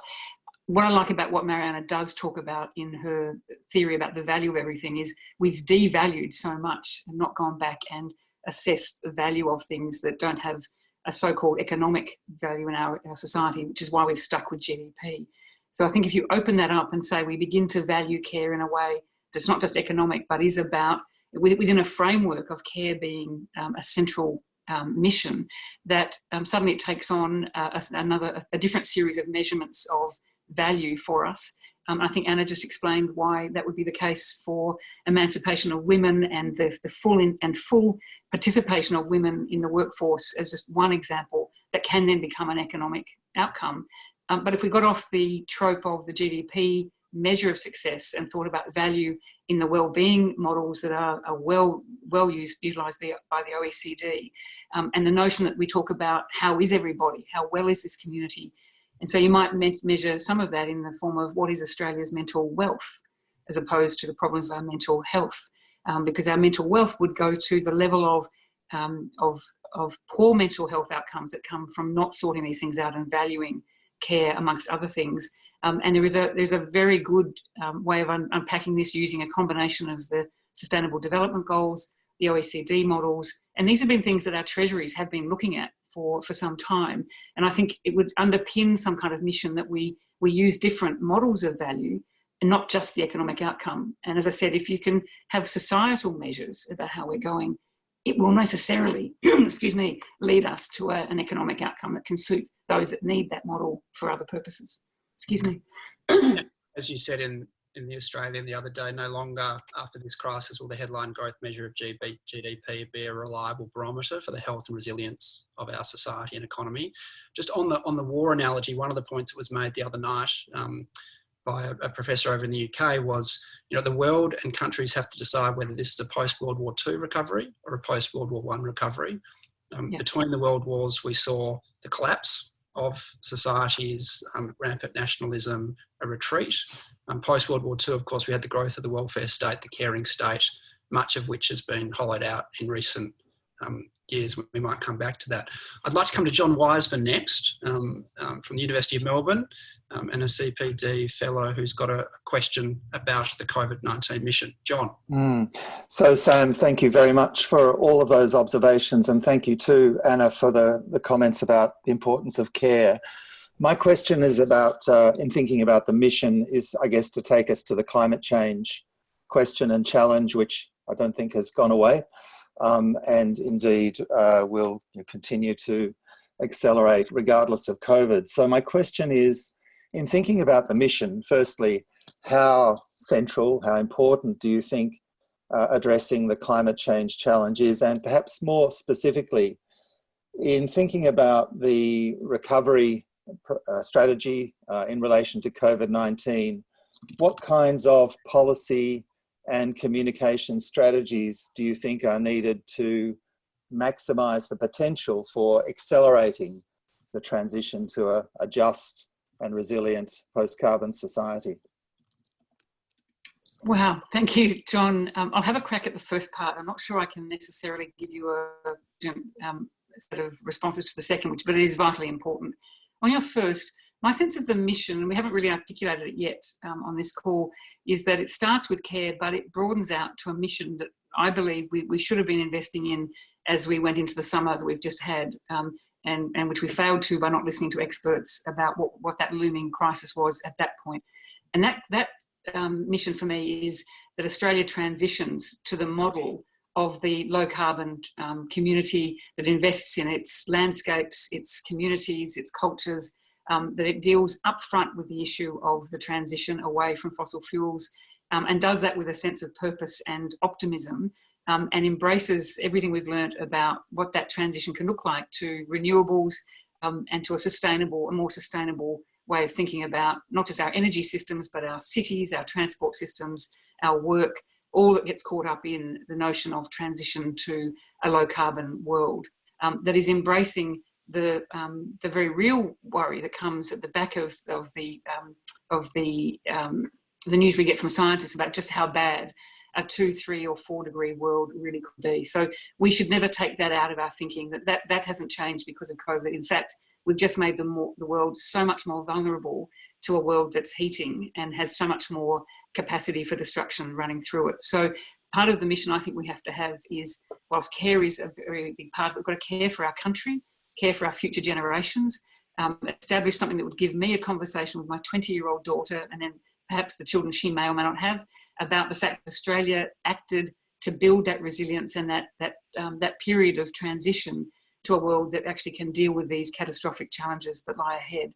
what I like about what Mariana does talk about in her theory about the value of everything is we've devalued so much and not gone back and assessed the value of things that don't have a so-called economic value in our society, which is why we've stuck with GDP. So I think if you open that up and say we begin to value care in a way that's not just economic, but is about, within a framework of care being a central mission, that suddenly it takes on a different series of measurements of value for us. I think Anna just explained why that would be the case for emancipation of women and the full participation of women in the workforce as just one example that can then become an economic outcome. But if we got off the trope of the GDP measure of success and thought about value in the well-being models that are well utilised by the OECD, and the notion that we talk about how is everybody, how well is this community. And so you might measure some of that in the form of what is Australia's mental wealth, as opposed to the problems of our mental health, because our mental wealth would go to the level of poor mental health outcomes that come from not sorting these things out and valuing care, amongst other things, And there's a very good way of unpacking this using a combination of the Sustainable Development Goals, the OECD models, and these have been things that our treasuries have been looking at for some time. And I think it would underpin some kind of mission that we use different models of value and not just the economic outcome. And as I said, if you can have societal measures about how we're going, it will necessarily, excuse me, lead us to an economic outcome that can suit those that need that model for other purposes. Excuse me. As you said in the Australian the other day, no longer after this crisis will the headline growth measure of GDP be a reliable barometer for the health and resilience of our society and economy. Just on the war analogy, one of the points that was made the other night by a professor over in the UK was, the world and countries have to decide whether this is a post-World War II recovery or a post-World War I recovery. Between the world wars, we saw the collapse of societies, rampant nationalism, a retreat. Post-World War II, of course, we had the growth of the welfare state, the caring state, much of which has been hollowed out in recent years. We might come back to that. I'd like to come to John Wiseman next, from the University of Melbourne, and a CPD fellow who's got a question about the COVID-19 mission. John. So Sam, thank you very much for all of those observations, and thank you too, Anna, for the comments about the importance of care. My question is about, in thinking about the mission, is I guess to take us to the climate change question and challenge, which I don't think has gone away. And indeed will continue to accelerate regardless of COVID. So my question is, in thinking about the mission, firstly, how central, how important do you think addressing the climate change challenge is? And perhaps more specifically, in thinking about the recovery strategy in relation to COVID-19, what kinds of policy and communication strategies do you think are needed to maximise the potential for accelerating the transition to a just and resilient post-carbon society? Wow, thank you, John. I'll have a crack at the first part. I'm not sure I can necessarily give you a set of responses to the second, but it is vitally important. On your first, my sense of the mission, and we haven't really articulated it yet on this call, is that it starts with care, but it broadens out to a mission that I believe we should have been investing in as we went into the summer that we've just had, and which we failed to by not listening to experts about what that looming crisis was at that point. And that mission for me is that Australia transitions to the model of the low carbon community that invests in its landscapes, its communities, its cultures, that it deals upfront with the issue of the transition away from fossil fuels, and does that with a sense of purpose and optimism, and embraces everything we've learned about what that transition can look like to renewables, and to a more sustainable way of thinking about not just our energy systems, but our cities, our transport systems, our work, all that gets caught up in the notion of transition to a low carbon world, that is embracing the very real worry that comes at the back of the news we get from scientists about just how bad a 2, 3 or 4 degree world really could be. So we should never take that out of our thinking, that hasn't changed because of COVID. In fact, we've just made the world so much more vulnerable to a world that's heating and has so much more capacity for destruction running through it. So part of the mission I think we have to have is, whilst care is a very big part of it, we've got to care for our country, care for our future generations, establish something that would give me a conversation with my 20-year-old daughter, and then perhaps the children she may or may not have, about the fact that Australia acted to build that resilience and that period of transition to a world that actually can deal with these catastrophic challenges that lie ahead.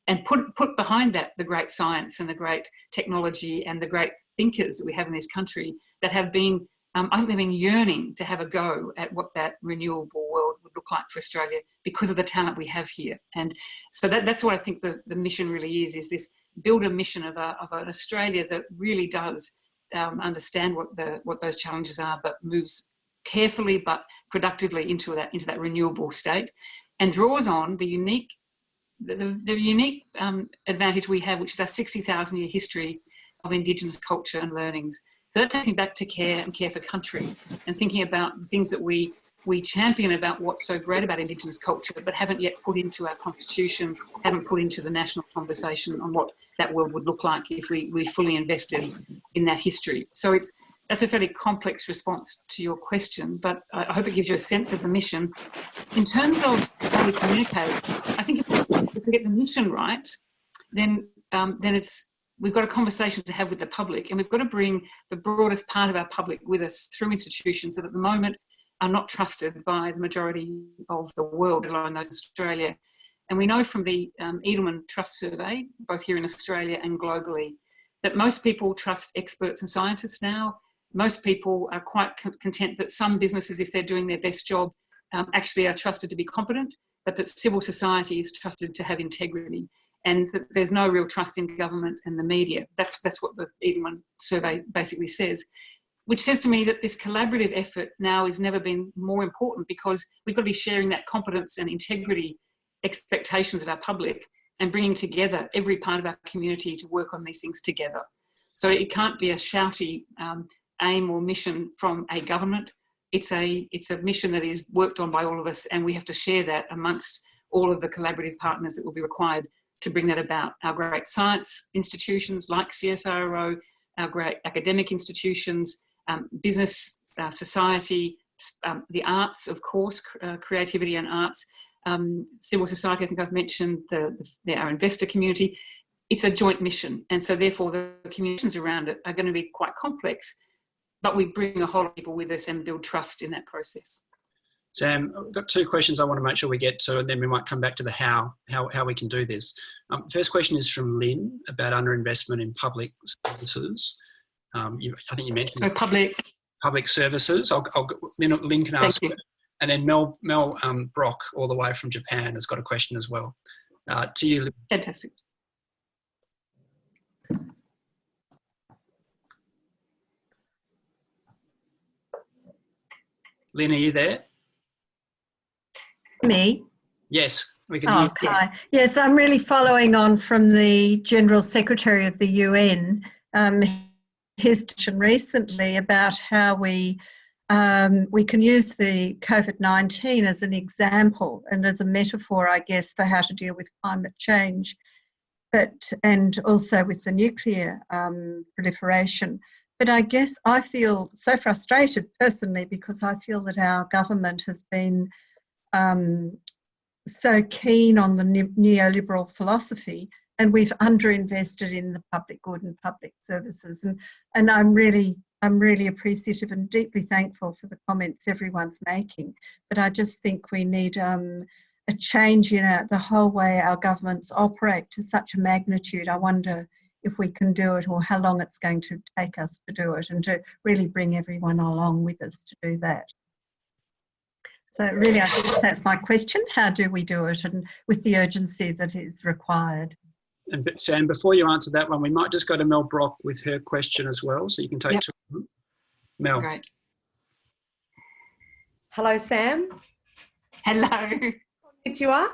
And put behind that the great science and the great technology and the great thinkers that we have in this country that have been, I think they've been yearning to have a go at what that renewable world would look like for Australia because of the talent we have here. And so that's what I think the mission really is this build a mission of an Australia that really does understand what those challenges are, but moves carefully but productively into that renewable state, and draws on the unique advantage we have, which is our 60,000 year history of Indigenous culture and learnings. So that takes me back to care and care for country, and thinking about the things that we we champion about what's so great about Indigenous culture, but haven't yet put into our constitution, haven't put into the national conversation on what that world would look like if we fully invested in that history. So that's a fairly complex response to your question, but I hope it gives you a sense of the mission. In terms of how we communicate, I think if we get the mission right, then we've got a conversation to have with the public, and we've got to bring the broadest part of our public with us through institutions that at the moment are not trusted by the majority of the world, let alone those in Australia. And we know from the Edelman Trust Survey, both here in Australia and globally, that most people trust experts and scientists now. Most people are quite content that some businesses, if they're doing their best job, actually are trusted to be competent, but that civil society is trusted to have integrity, and that there's no real trust in government and the media. That's what the Edelman survey basically says, which says to me that this collaborative effort now has never been more important, because we've got to be sharing that competence and integrity expectations of our public and bringing together every part of our community to work on these things together. So it can't be a shouty aim or mission from a government. It's a mission that is worked on by all of us, and we have to share that amongst all of the collaborative partners that will be required to bring that about. Our great science institutions like CSIRO, our great academic institutions, business, society, the arts, of course, creativity and arts, civil society, I think I've mentioned, our investor community. It's a joint mission, and so therefore the communications around it are going to be quite complex, but we bring a whole lot of people with us and build trust in that process. Sam, I've got two questions I want to make sure we get to, and then we might come back to the how we can do this. First question is from Lynn about underinvestment in public services. I think you mentioned public services. Lynn can ask, and then Mel Brock, all the way from Japan, has got a question as well. To you, Lynn. Fantastic. Lynn, are you there? Me? Yes, we can hear you. Okay. Yes, I'm really following on from the General Secretary of the UN, his discussion recently about how we can use the COVID-19 as an example and as a metaphor, I guess, for how to deal with climate change, and also with the nuclear proliferation. But I guess I feel so frustrated personally, because I feel that our government has been so keen on the neoliberal philosophy, and we've underinvested in the public good and public services. And I'm really appreciative and deeply thankful for the comments everyone's making. But I just think we need a change in the whole way our governments operate to such a magnitude. I wonder if we can do it, or how long it's going to take us to do it, and to really bring everyone along with us to do that. So really, I think that's my question. How do we do it, and with the urgency that is required? And Sam, before you answer that one, we might just go to Mel Brock with her question as well, so you can take two of them. Mel. Great. Hello, Sam. Hello. Konnichiwa.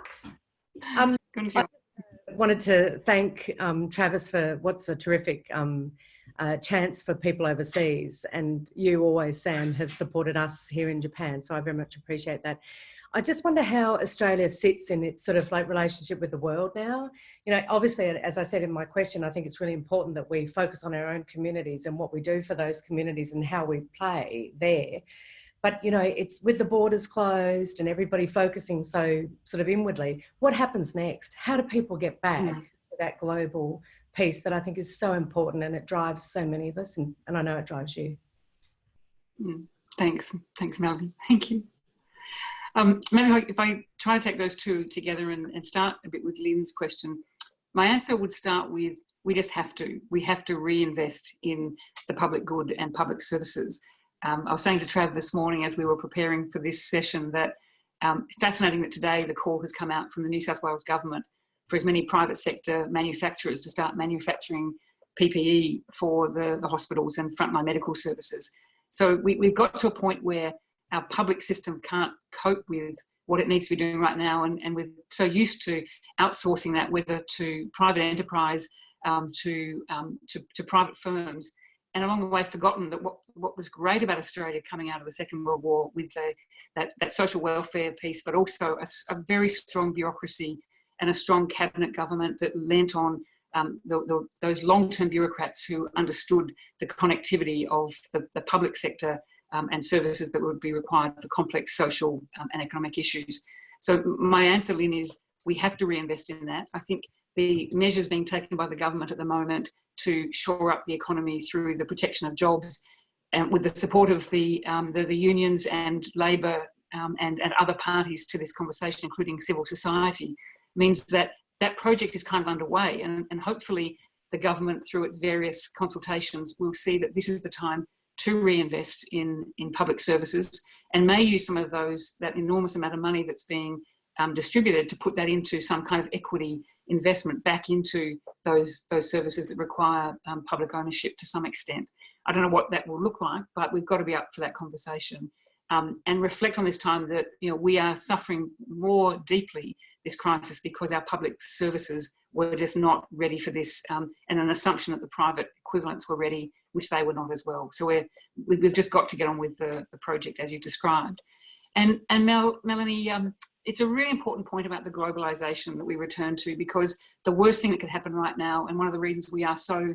Konnichiwa. I wanted to thank Travis for what's a terrific chance for people overseas, and you always, Sam, have supported us here in Japan, so I very much appreciate that. I just wonder how Australia sits in its sort of like relationship with the world now. You know, obviously, as I said in my question, I think it's really important that we focus on our own communities and what we do for those communities and how we play there. But, you know, it's with the borders closed and everybody focusing so sort of inwardly, what happens next? How do people get back to that global piece that I think is so important, and it drives so many of us, and I know it drives you. Thanks, Melanie. Thank you. Maybe if I try to take those two together and start a bit with Lynn's question, my answer would start with, we have to reinvest in the public good and public services. I was saying to Trav this morning as we were preparing for this session that fascinating that today the call has come out from the New South Wales government for as many private sector manufacturers to start manufacturing PPE for the hospitals and frontline medical services. So we've got to a point where our public system can't cope with what it needs to be doing right now, and we're so used to outsourcing that, whether to private enterprise, to private firms, and along the way forgotten that what what was great about Australia coming out of the Second World War with that social welfare piece, but also a very strong bureaucracy and a strong cabinet government that lent on those long-term bureaucrats who understood the connectivity of the public sector and services that would be required for complex social and economic issues. So my answer, Lynn, is we have to reinvest in that. I think the measures being taken by the government at the moment to shore up the economy through the protection of jobs, and with the support of the unions and Labor and other parties to this conversation, including civil society, means that that project is kind of underway, and hopefully the government, through its various consultations, will see that this is the time to reinvest in public services, and may use some of that enormous amount of money that's being distributed to put that into some kind of equity investment back into those services that require public ownership to some extent. I don't know what that will look like, but we've got to be up for that conversation and reflect on this time that we are suffering more deeply this crisis because our public services were just not ready for this, and an assumption that the private equivalents were ready, which they were not as well. So we've just got to get on with the project as you described. And Melanie, it's a really important point about the globalisation that we return to, because the worst thing that could happen right now, and one of the reasons we are so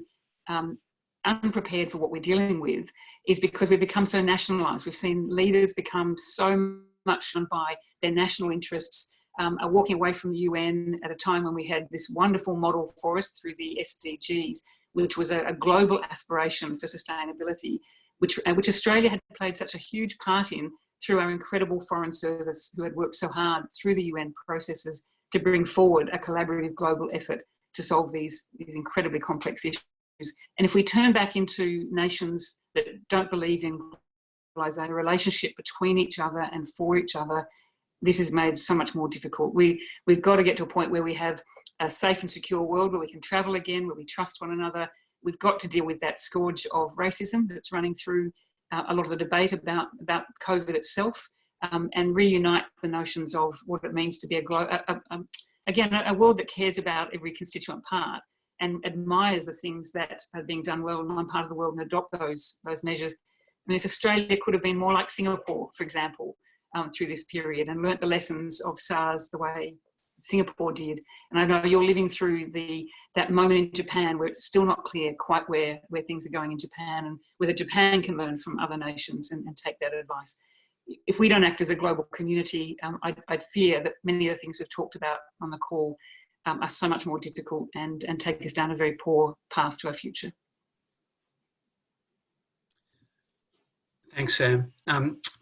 unprepared for what we're dealing with, is because we've become so nationalised. We've seen leaders become so much by their national interests, are walking away from the UN at a time when we had this wonderful model for us through the SDGs, which was a global aspiration for sustainability, which Australia had played such a huge part in through our incredible Foreign Service, who had worked so hard through the UN processes to bring forward a collaborative global effort to solve these incredibly complex issues. And if we turn back into nations that don't believe in globalisation, a relationship between each other and for each other, this is made so much more difficult. We've got to get to a point where we have a safe and secure world, where we can travel again, where we trust one another. We've got to deal with that scourge of racism that's running through a lot of the debate about COVID itself, and reunite the notions of what it means to be a world that cares about every constituent part and admires the things that are being done well in one part of the world and adopt those measures. I mean, if Australia could have been more like Singapore, for example, through this period, and learnt the lessons of SARS the way Singapore did. And I know you're living through that moment in Japan where it's still not clear quite where things are going in Japan, and whether Japan can learn from other nations and take that advice. If we don't act as a global community, I'd fear that many of the things we've talked about on the call are so much more difficult and take us down a very poor path to our future. Thanks, Sam.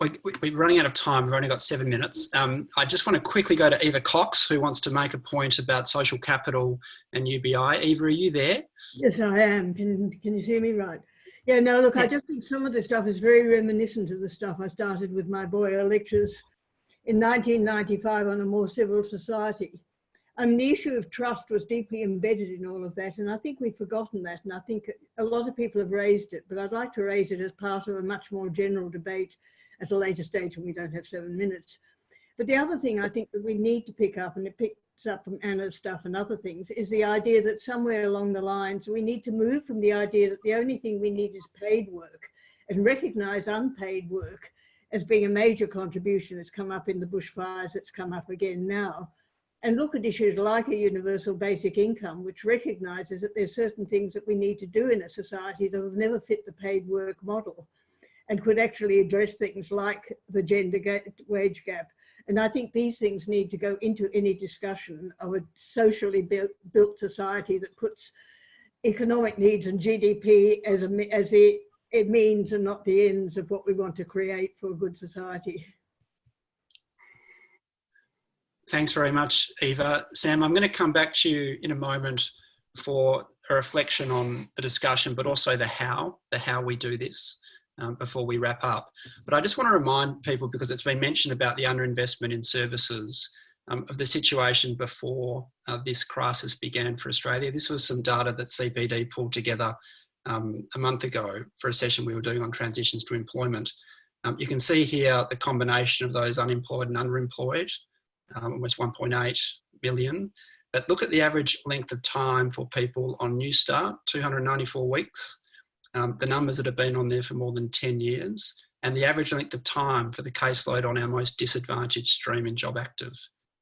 We're running out of time. We've only got 7 minutes. I just want to quickly go to Eva Cox, who wants to make a point about social capital and UBI. Eva, are you there? Yes, I am. Can you see me right? Yeah, no, look, I just think some of this stuff is very reminiscent of the stuff I started with my Boyer lectures in 1995 on a more civil society. And the issue of trust was deeply embedded in all of that, and I think we've forgotten that, and I think a lot of people have raised it, but I'd like to raise it as part of a much more general debate at a later stage when we don't have 7 minutes. But the other thing I think that we need to pick up, and it picks up from Anna's stuff and other things, is the idea that somewhere along the lines we need to move from the idea that the only thing we need is paid work, and recognise unpaid work as being a major contribution. It's come up in the bushfires, it's come up again now. And look at issues like a universal basic income, which recognises that there's certain things that we need to do in a society that have never fit the paid work model, and could actually address things like the gender wage gap. And I think these things need to go into any discussion of a socially built society that puts economic needs and GDP as the means and not the ends of what we want to create for a good society. Thanks very much, Eva. Sam, I'm going to come back to you in a moment for a reflection on the discussion, but also the how we do this before we wrap up. But I just want to remind people, because it's been mentioned about the underinvestment in services, of the situation before this crisis began for Australia. This was some data that CPD pulled together a month ago for a session we were doing on transitions to employment. You can see here the combination of those unemployed and underemployed, almost 1.8 million. But look at the average length of time for people on New Start, 294 weeks. the numbers that have been on there for more than 10 years, and the average length of time for the caseload on our most disadvantaged stream in job active,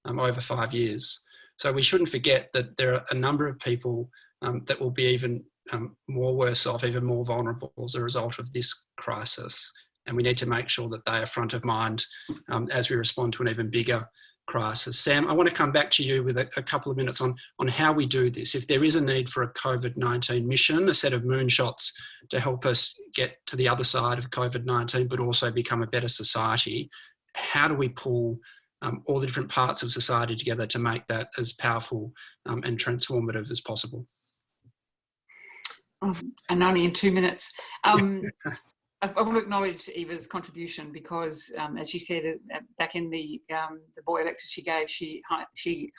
over 5 years. So we shouldn't forget that there are a number of people that will be even more worse off, even more vulnerable as a result of this crisis. And we need to make sure that they are front of mind as we respond to an even bigger crisis. Sam, I want to come back to you with a couple of minutes on how we do this. If there is a need for a COVID-19 mission, a set of moonshots to help us get to the other side of COVID-19, but also become a better society, how do we pull all the different parts of society together to make that as powerful and transformative as possible? And only in 2 minutes. I want to acknowledge Eva's contribution because, as she said back in the Boyer lecture she gave, she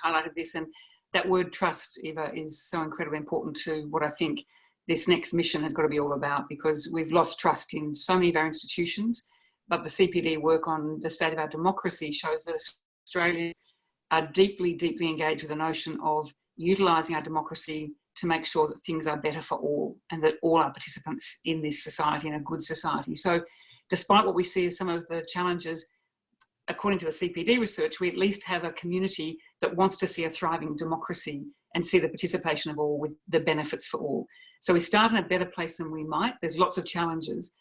highlighted this, and that word trust, Eva, is so incredibly important to what I think this next mission has got to be all about, because we've lost trust in so many of our institutions, but the CPD work on the state of our democracy shows that Australians are deeply, deeply engaged with the notion of utilising our democracy to make sure that things are better for all and that all are participants in this society and a good society. So despite what we see as some of the challenges, according to the CPD research, we at least have a community that wants to see a thriving democracy and see the participation of all with the benefits for all. So we start in a better place than we might. There's lots of challenges.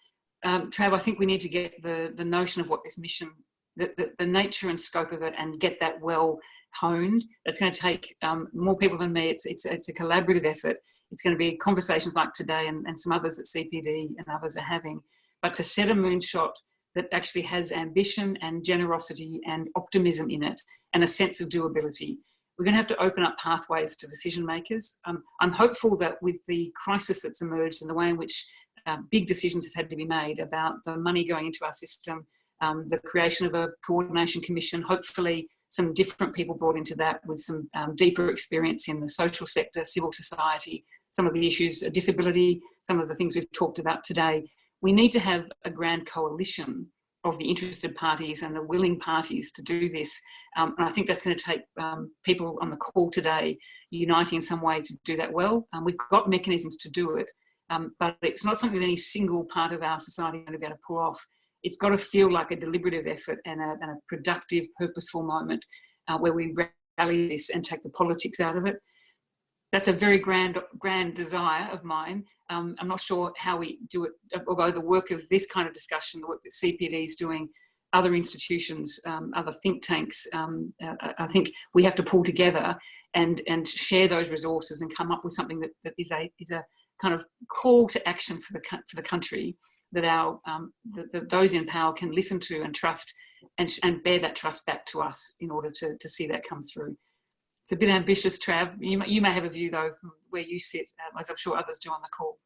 Trav, I think we need to get the notion of what this mission, the nature and scope of it, and get that well honed. It's going to take more people than me. It's a collaborative effort. It's going to be conversations like today and some others that CPD and others are having, but to set a moonshot that actually has ambition and generosity and optimism in it and a sense of doability. We're going to have to open up pathways to decision makers. I'm hopeful that with the crisis that's emerged and the way in which big decisions have had to be made about the money going into our system, the creation of a coordination commission, hopefully some different people brought into that with some deeper experience in the social sector, civil society, some of the issues of disability, some of the things we've talked about today. We need to have a grand coalition of the interested parties and the willing parties to do this. And I think that's going to take people on the call today uniting in some way to do that well. We've got mechanisms to do it, but it's not something that any single part of our society is going to be able to pull off. It's got to feel like a deliberative effort and a productive, purposeful moment where we rally this and take the politics out of it. That's a very grand desire of mine. I'm not sure how we do it, although the work of this kind of discussion, the work that CPD is doing, other institutions, other think tanks, I think we have to pull together and share those resources and come up with something that is a kind of call to action for the country, that those in power can listen to and trust and bear that trust back to us in order to see that come through. It's a bit ambitious, Trav. You may have a view, though, from where you sit, as I'm sure others do on the call.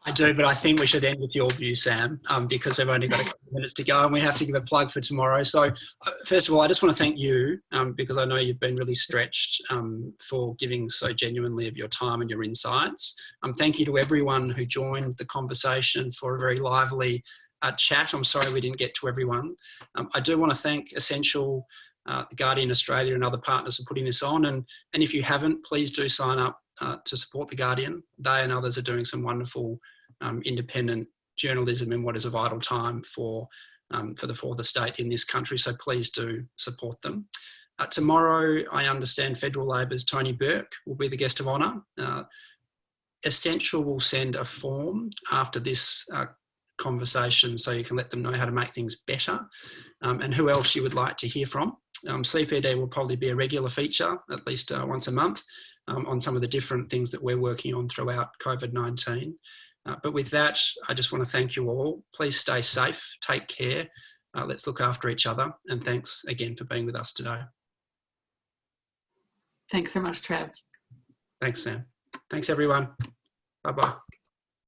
I do, but I think we should end with your view, Sam, because we've only got a couple of minutes to go and we have to give a plug for tomorrow. So first of all, I just want to thank you because I know you've been really stretched for giving so genuinely of your time and your insights. Thank you to everyone who joined the conversation for a very lively chat. I'm sorry we didn't get to everyone. I do want to thank Essential, the Guardian Australia and other partners for putting this on. And if you haven't, please do sign up to support the Guardian. They and others are doing some wonderful independent journalism in what is a vital time for the state in this country. So please do support them. Tomorrow, I understand Federal Labor's Tony Burke will be the guest of honour. Essential will send a form after this conversation so you can let them know how to make things better and who else you would like to hear from. CPD will probably be a regular feature, at least once a month, on some of the different things that we're working on throughout COVID-19. But with that, I just want to thank you all. Please stay safe, take care, let's look after each other, and thanks again for being with us today. Thanks so much, Trav. Thanks, Sam. Thanks, everyone. Bye-bye.